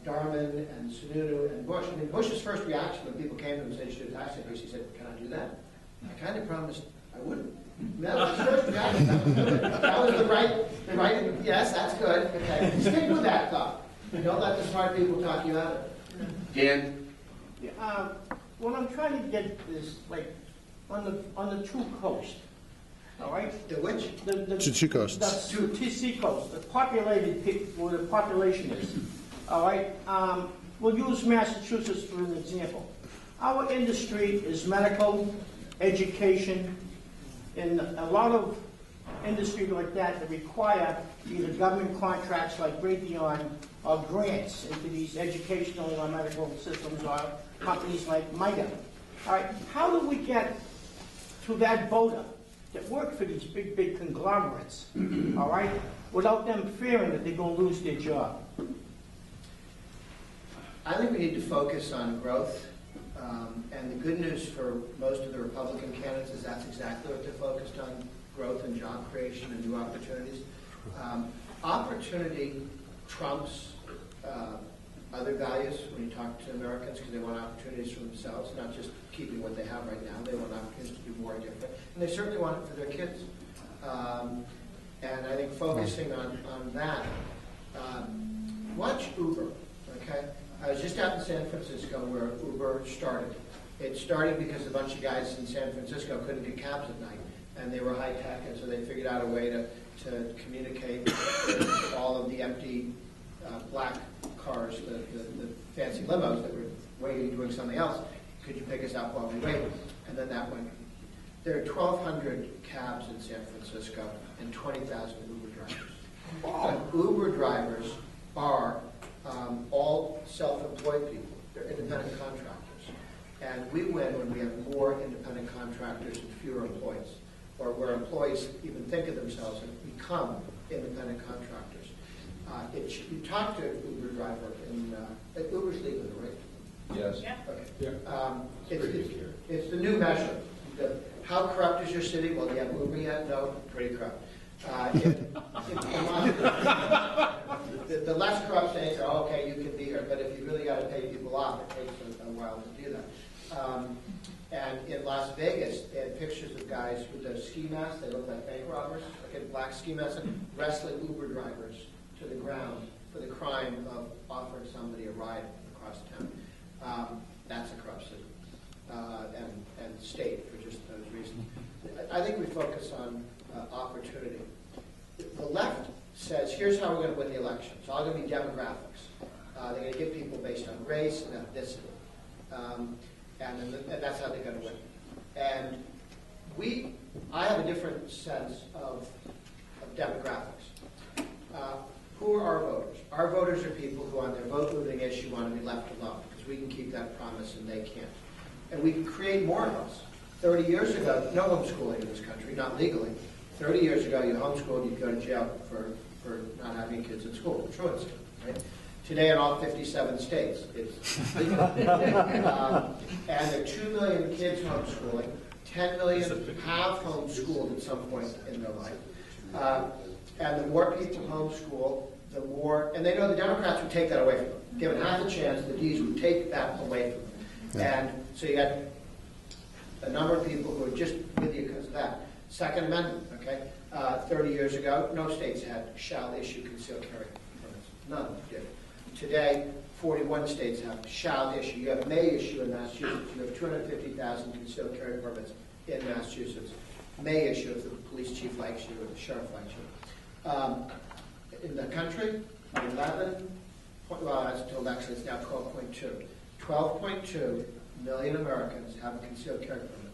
Darman and Sununu and Bush, I mean, Bush's first reaction when people came to him and said, you should do a tax increase, he said, can I do that? I kind of promised I wouldn't. That was his first reaction. That was the right, yes, that's good. Okay. Stick with that thought. Don't let the smart people talk you out of it. Dan? Yeah, what I'm trying to get is, like, on the two coast, all right? The which? The Two coasts. The two seacoast, the populated, where the population is, all right? We'll use Massachusetts for an example. Our industry is medical, education, and a lot of industry like that require either government contracts like Raytheon or grants into these educational or medical systems or companies like MITA. All right, how do we get to that voter that work for these big conglomerates, all right, without them fearing that they're going to lose their job? I think we need to focus on growth. And the good news for most of the Republican candidates is that's exactly what they're focused on, growth and job creation and new opportunities. Opportunity trumps other values when you talk to Americans because they want opportunities for themselves, not just keeping what they have right now. They want opportunities to do more and different. And they certainly want it for their kids. And I think focusing on that. Watch Uber, okay? I was just out in San Francisco where Uber started. It started because a bunch of guys in San Francisco couldn't get cabs at night, and they were high tech, and so they figured out a way to communicate with all of the empty black cars, the fancy limos that were waiting, doing something else. Could you pick us up while we wait? And then that went. There are 1,200 cabs in San Francisco and 20,000 Uber drivers. Wow. Uber drivers are all self-employed people. They're independent contractors. And we win when we have more independent contractors and fewer employees, or where employees even think of themselves and become independent contractors. You talk to an Uber driver, and Uber's legal, right? Yes. Yeah. Okay. Yeah. It's the new measure. How corrupt is your city? Well, do you have Uber yet? No, pretty corrupt. The less corrupt states are, okay, you can be here, but if you really got to pay people off, it takes a while to do that. And in Las Vegas, they had pictures of guys with those ski masks. They look like bank robbers, like a black ski mask, wrestling Uber drivers to the ground for the crime of offering somebody a ride across town. That's a corrupt city and state for just those reasons. I think we focus on opportunity. The left says, here's how we're going to win the election. It's all going to be demographics. They're going to get people based on race and ethnicity. And that's how they're going to win. And we I have a different sense of demographics. Who are our voters? Our voters are people who on their vote looting issue want to be left alone, because we can keep that promise and they can't. And we can create more of us. 30 years ago, no homeschooling in this country, not legally. 30 years ago, you homeschooled, you'd go to jail for not having kids in school, truancy, right? Today in all 57 states, it's legal. And there are 2 million kids homeschooling. 10 million have homeschooled at some point in their life. And the more people homeschool, the more, and they know the Democrats would take that away from them. Given half a chance, the Ds would take that away from them. And so you got a number of people who are just with you because of that. Second Amendment, okay? 30 years ago, no states had shall issue concealed carry permits. None did. Today, 41 states have shall issue. You have may issue in Massachusetts. You have 250,000 concealed carry permits in Massachusetts. May issue if the police chief likes you or the sheriff likes you. In the country, 11, well, I was told actually it's now 12.2. 12.2 million Americans have a concealed carry permit.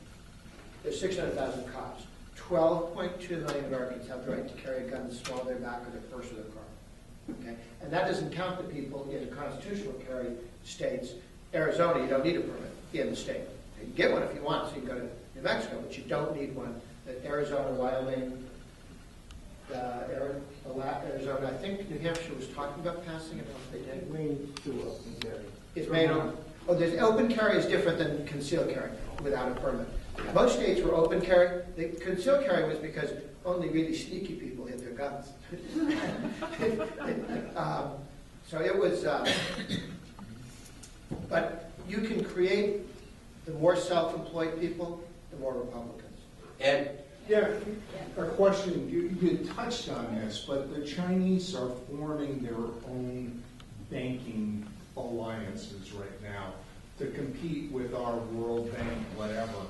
There's 600,000 cops. 12.2 million Americans have the right to carry a gun small in their back or their purse or their car. Okay? And that doesn't count the people in constitutional carry states. Arizona, you don't need a permit in the state. You get one if you want, so you can go to New Mexico, but you don't need one. Arizona, Wyoming, Arizona, I think New Hampshire was talking about passing it, if they did. Maine to open carry. Is Maine on? Oh, there's open carry is different than concealed carry without a permit. Most states were open carry. The concealed carry was because only really sneaky people hid their guns. So it was, but you can create the more self-employed people, the more Republicans. Ed? Yeah, a question, you touched on this, but the Chinese are forming their own banking alliances right now to compete with our World Bank, whatever.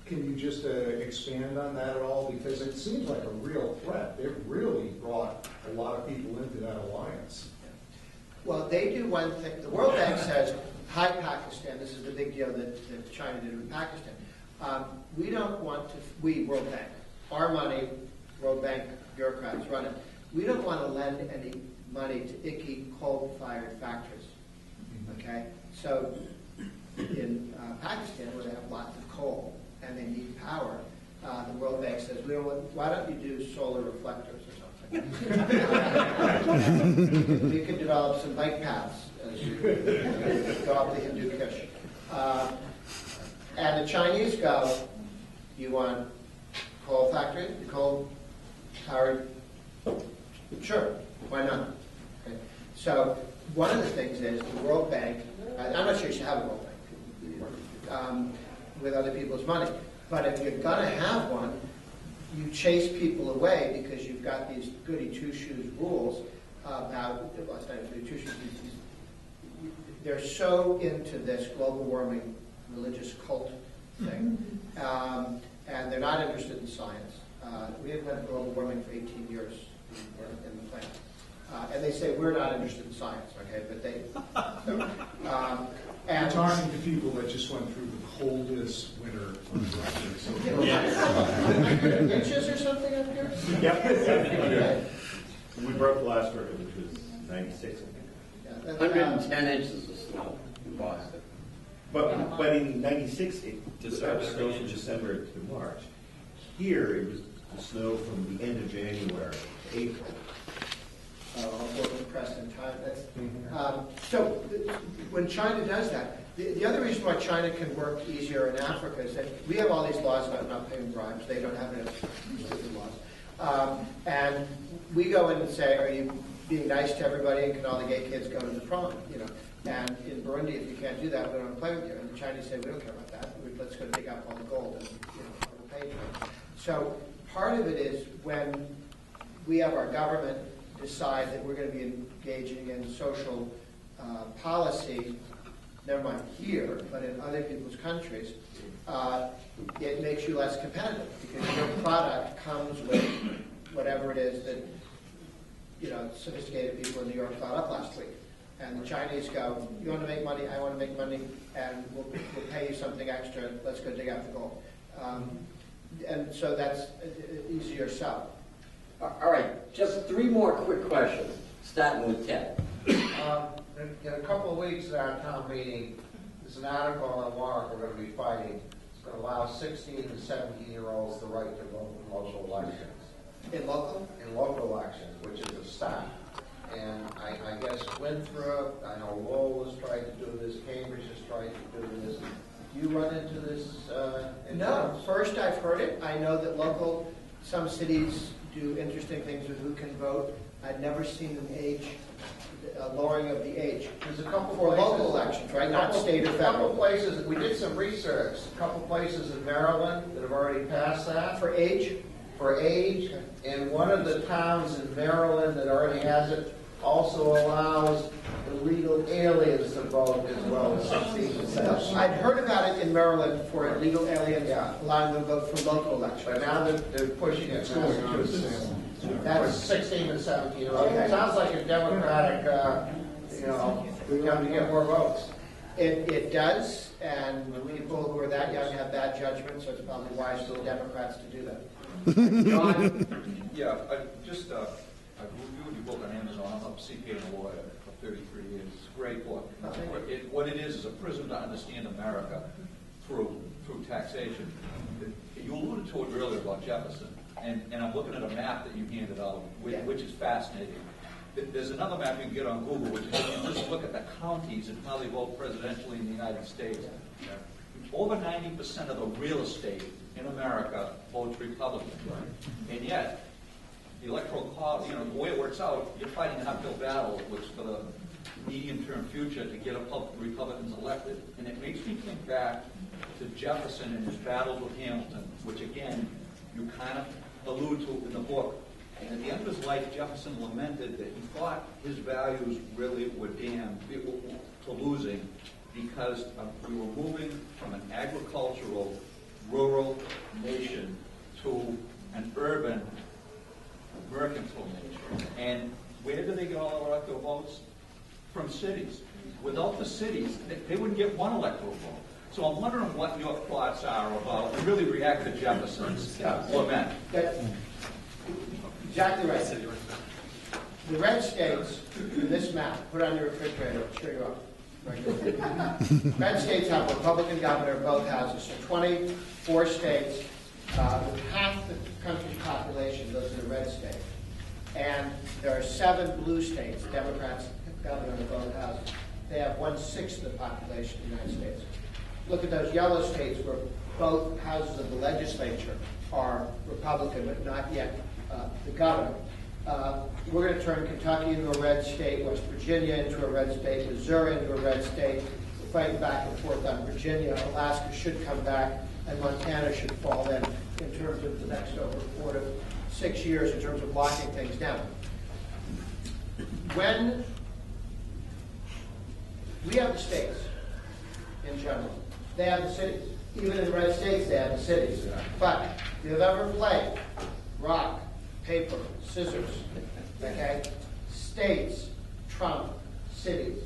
Can you just expand on that at all? Because it seems like a real threat. They've really brought a lot of people into that alliance. Well, they do one thing. The World Bank says, hi, Pakistan, this is the big deal that China did with Pakistan. We don't want to, we, World Bank, our money, World Bank bureaucrats run it. We don't want to lend any money to icky coal-fired factories, okay? So in Pakistan, where they have lots of coal and they need power, the World Bank says, why don't you do solar reflectors or something? We could develop some bike paths as you go up the Hindu Kush. And the Chinese go, you want coal factory, coal powered? Sure, why not? Okay. So one of the things is the World Bank, I'm not sure you should have a World Bank with other people's money, but if you're going to have one, you chase people away because you've got these goody two-shoes rules about, well, it's not goody two-shoes, they're so into this global warming religious cult thing, and they're not interested in science. We haven't had global warming for 18 years in the planet. And they say we're not interested in science, okay, but they... You're talking to people that just went through the coldest winter on record. So Inches or something up here? Yep. We broke the last record, which was 96, I think. Yeah, 110 inches of snow in Boston. But in 96, it started snowing from December to March. Here, it was the snow from the end of January to April. I'll work with press in time. So when China does that, the other reason why China can work easier in Africa is that we have all these laws about not paying bribes. They don't have any stupid laws. And we go in and say, are you being nice to everybody and can all the gay kids go to the prom? You know? And in Burundi, if you can't do that, we don't want to play with you. And the Chinese say, we don't care about that. Let's go dig up all the gold and we'll pay for it. So part of it is when we have our government decide that we're going to be engaging in social policy, never mind here, but in other people's countries, it makes you less competitive because your product comes with whatever it is that, you know, sophisticated people in New York thought up last week. And the Chinese go, you want to make money, I want to make money, and we'll pay you something extra, let's go dig out the gold. And so that's easier sell. All right, just 3 more quick questions, starting with Ted. In a couple of weeks at our town meeting, there's an article on warrant we're going to be fighting. It's going to allow 16 and 17-year-olds the right to vote in local elections. In local? In local elections, which is a start. And I guess Winthrop, I know Lowell has tried to do this, Cambridge has tried to do this. Do you run into this? No, first I've heard it. I know that some cities do interesting things with who can vote. I've never seen an age, lowering of the age. There's a couple For places, local elections, right? Not state or a couple federal. places, we did some research, a couple places in Maryland that have already passed that. For age? For age, and one of the towns in Maryland that already has it also allows illegal aliens to vote as well as 16 and 17. I'd heard about it in Maryland for illegal aliens, Yeah. allowing them to vote for local elections. But now they're pushing it to Massachusetts. That's- For 16 and 17. Okay. It sounds like a Democratic, we have to get more votes. It does, and people who are that young have bad judgment, so it's probably wise for the Democrats to do that. John? Yeah, I reviewed your book on Amazon. I'm a CPA and a lawyer for 33 years. It's a great book. What it is a prism to understand America through taxation. You alluded to it earlier about Jefferson, and I'm looking at a map that you handed out, which is fascinating. There's another map you can get on Google, which is you just look at the counties and how they vote presidentially in the United States. Over 90% of the real estate in America votes Republican. And yet, the electoral college, the way it works out, you're fighting an uphill battle, which for the medium-term future to get Republicans elected. And it makes me think back to Jefferson and his battles with Hamilton, which again, you kind of allude to in the book. And at the end of his life, Jefferson lamented that he thought his values really were damned to losing because we were moving from an agricultural, rural nation to an urban, mercantile nation. And where did they get all their electoral votes? From cities. Without the cities, they wouldn't get one electoral vote. So I'm wondering what your thoughts are about, really react to Jefferson's lament. Exactly right. The red states, in this map, put on your refrigerator, it'll cheer you up. Red states have Republican governor in both houses. So 24 states, with half the country's population, those are the red states. And there are 7 blue states, Democrats governor in both houses. They have 1/6 of the population of the United States. Look at those yellow states where both houses of the legislature are Republican, but not yet the governor. We're going to turn Kentucky into a red state, West Virginia into a red state, Missouri into a red state. We're fighting back and forth on Virginia. Alaska should come back, and Montana should fall in terms of the next over 4 to 6 years in terms of locking things down. When we have the states in general, they have the cities. Even in red states, they have the cities. But if you've ever played rock, paper, scissors, okay? States trump cities.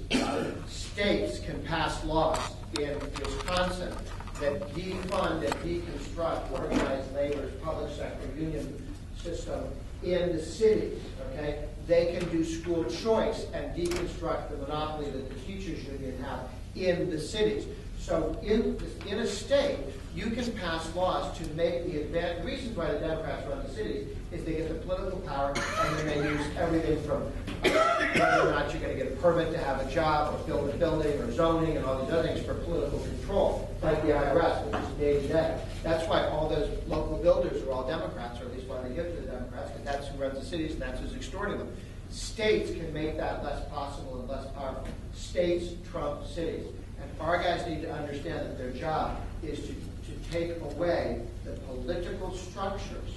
States can pass laws in Wisconsin that defund and deconstruct organized labor's public sector union system in the cities, okay? They can do school choice and deconstruct the monopoly that the teachers union have in the cities. So in a state, you can pass laws to make the advantage. The reasons why the Democrats run the cities is they get the political power, and then they use everything from whether or not you're going to get a permit to have a job, or build a building, or zoning, and all these other things for political control, like the IRS, which is day to day. That's why all those local builders are all Democrats, or at least why they give to the Democrats, because that's who runs the cities, and that's who's extorting them. States can make that less possible and less powerful. States trump cities. And our guys need to understand that their job is to take away the political structures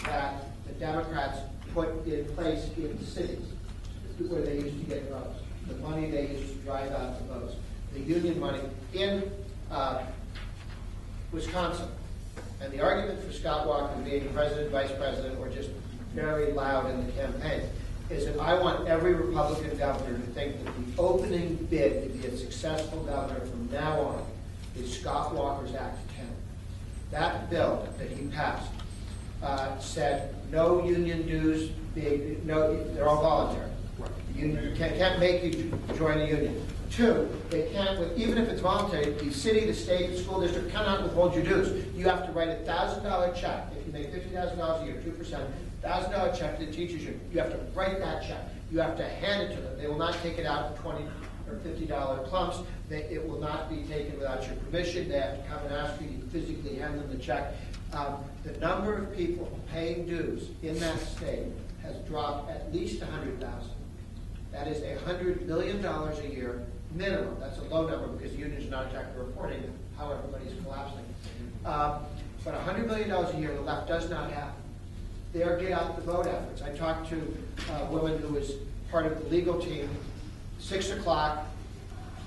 that the Democrats put in place in the cities, where they used to get votes, the money they used to drive out the votes, the union money in Wisconsin. And the argument for Scott Walker being president, vice president, or just very loud in the campaign is that I want every Republican governor to think that the opening bid to be a successful governor from now on is Scott Walker's Act 10. That bill that he passed said no union dues, they're all voluntary. The union can't make you join a union. 2, they can't, even if it's voluntary, the city, the state, the school district cannot withhold your dues. You have to write a $1,000 check. If you make $50,000 a year, 2%, $1,000 check to the teachers union. You have to write that check. You have to hand it to them. They will not take it out in $20 or $50 clumps. It will not be taken without your permission. They have to come and ask you to physically hand them the check. The number of people paying dues in that state has dropped at least 100,000. That is $100 million a year minimum. That's a low number because the unions are not exactly reporting how everybody's collapsing. But $100 million a year the left does not have. Their get out the vote efforts. I talked to a woman who was part of the legal team. 6 o'clock,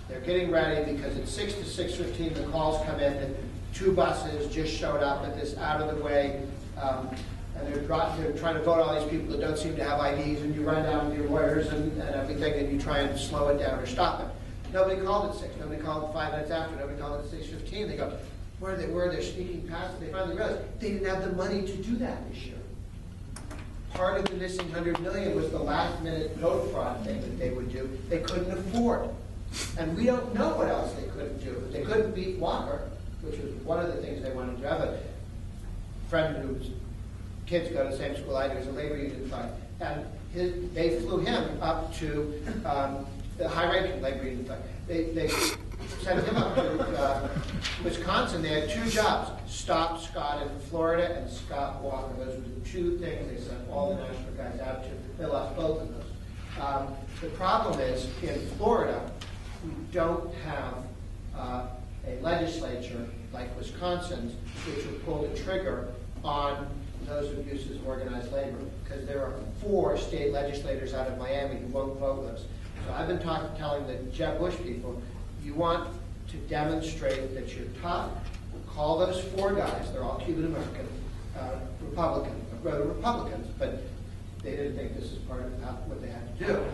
they're getting ready because at 6 to 6:15 the calls come in that 2 buses just showed up at this out of the way, and they're trying to vote all these people that don't seem to have IDs, and you run down with your lawyers and everything, and you try and slow it down or stop it. Nobody called at 6. Nobody called 5 minutes after. Nobody called at 6:15. They go, where are they sneaking past it? They finally realized they didn't have the money to do that this year. Part of the missing $100 million was the last-minute vote fraud thing that they would do. They couldn't afford, and we don't know what else they couldn't do. They couldn't beat Walker, which was one of the things they wanted to have. A friend whose kids go to the same school I do is a labor union fight, and they flew him up to the high-ranking labor union fight. They sent him up to Wisconsin. They had 2 jobs: stop Scott in Florida and Scott Walker. Those were the 2 things they sent all the national guys out to. They lost both of those. The problem is, in Florida, we don't have a legislature like Wisconsin's, which would pull the trigger on those abuses of organized labor, because there are 4 state legislators out of Miami who won't vote with us. So I've been telling the Jeb Bush people, you want to demonstrate that you're tough, call those 4 guys, they're all Cuban-American, Republicans, but they didn't think this is part of what they had to do.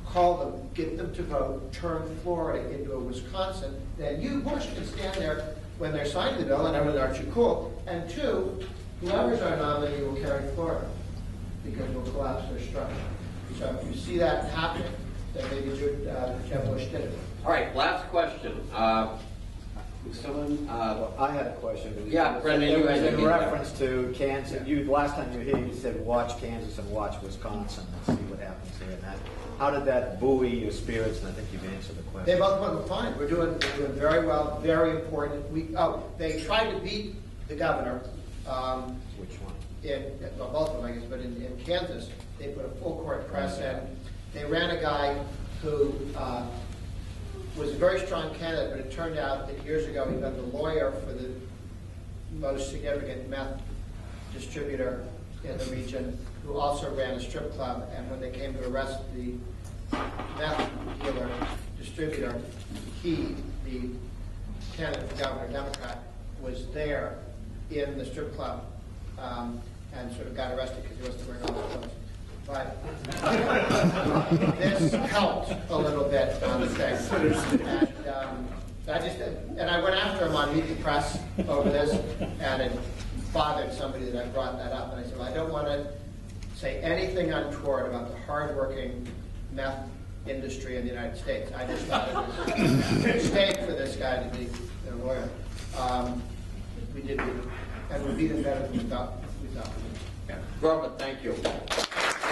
Call them, get them to vote, turn Florida into a Wisconsin, then you, Bush, can stand there when they're signing the bill, and everyone, aren't you cool? And 2, whoever's our nominee will carry Florida, because we'll collapse their structure. So if you see that happening, then maybe Jeb Bush did it. All right, last question. Someone, I had a question. Yeah, Brendan, It you was had in your hand reference to Kansas. Last time you were here, you said watch Kansas and watch Wisconsin and see what happens here. And how did that buoy your spirits? And I think you've answered the question. They both went fine. We're doing very well. Very important. They tried to beat the governor. Which one? Both of them, I guess, but in Kansas, they put a full court press in. They ran a guy who was a very strong candidate, but it turned out that years ago he got the lawyer for the most significant meth distributor in the region, who also ran a strip club. And when they came to arrest the meth dealer distributor, he, the candidate for governor, Democrat, was there in the strip club and sort of got arrested because he wasn't wearing all his clothes. But this helped a little bit on the thing. And I went after him on Meet the Press over this, and it bothered somebody that I brought that up. And I said, well, I don't want to say anything untoward about the hardworking meth industry in the United States. I just thought it was a mistake for this guy to be a lawyer. We did beat him, and we beat him better than we thought. Robert, thank you.